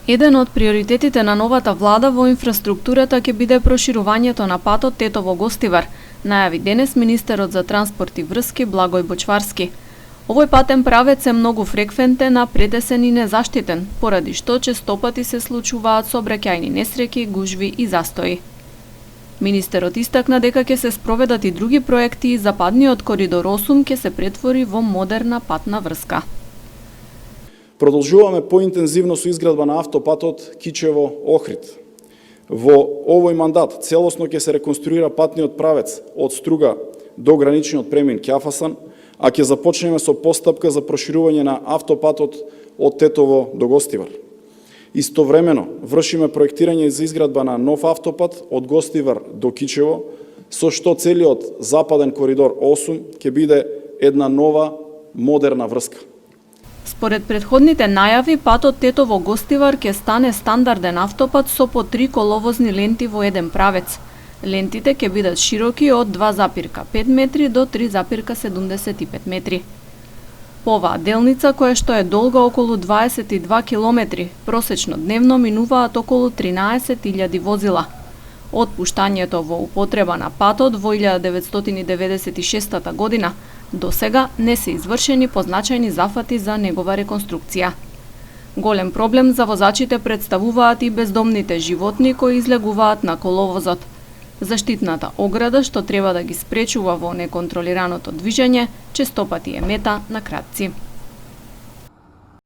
Еден од приоритетите на новата влада во инфраструктурата ќе биде проширувањето на патот Тетово-Гостивар, најави денес министерот за транспорт и врски Благој Бочварски. Овој патен правец е многу фреквентен, а претесен и незаштитен, поради што честопати се случуваат сообраќајни несреќи, гужви и застои. Министерот истакна дека ќе се спроведат и други проекти и западниот коридор 8 ќе се претвори во модерна патна врска. Продолжуваме поинтензивно со изградба на автопатот Кичево-Охрид. Во овој мандат целосно ќе се реконструира патниот правец од Струга до граничниот премин Ќафасан, а ќе започнеме со постапка за проширување на автопатот од Тетово до Гостивар. Истовремено вршиме проектирање за изградба на нов автопат од Гостивар до Кичево, со што целиот западен коридор 8 ќе биде една нова модерна врска. Според предходните најави, патот Тетово-Гостивар ќе стане стандарден автопат со по 3 коловозни ленти во еден правец. Лентите ќе бидат широки од 2,5 метри до 3,75 метри. По оваа делница, која што е долга околу 22 километри, просечно дневно минуваат околу 13.000 возила. Од пуштањето во употреба на патот во 1996 година, до сега не се извршени позначајни зафати за негова реконструкција. Голем проблем за возачите представуваат и бездомните животни кои излегуваат на коловозот. Заштитната ограда што треба да ги спречува во неконтролираното движење, честопати е мета на кратци.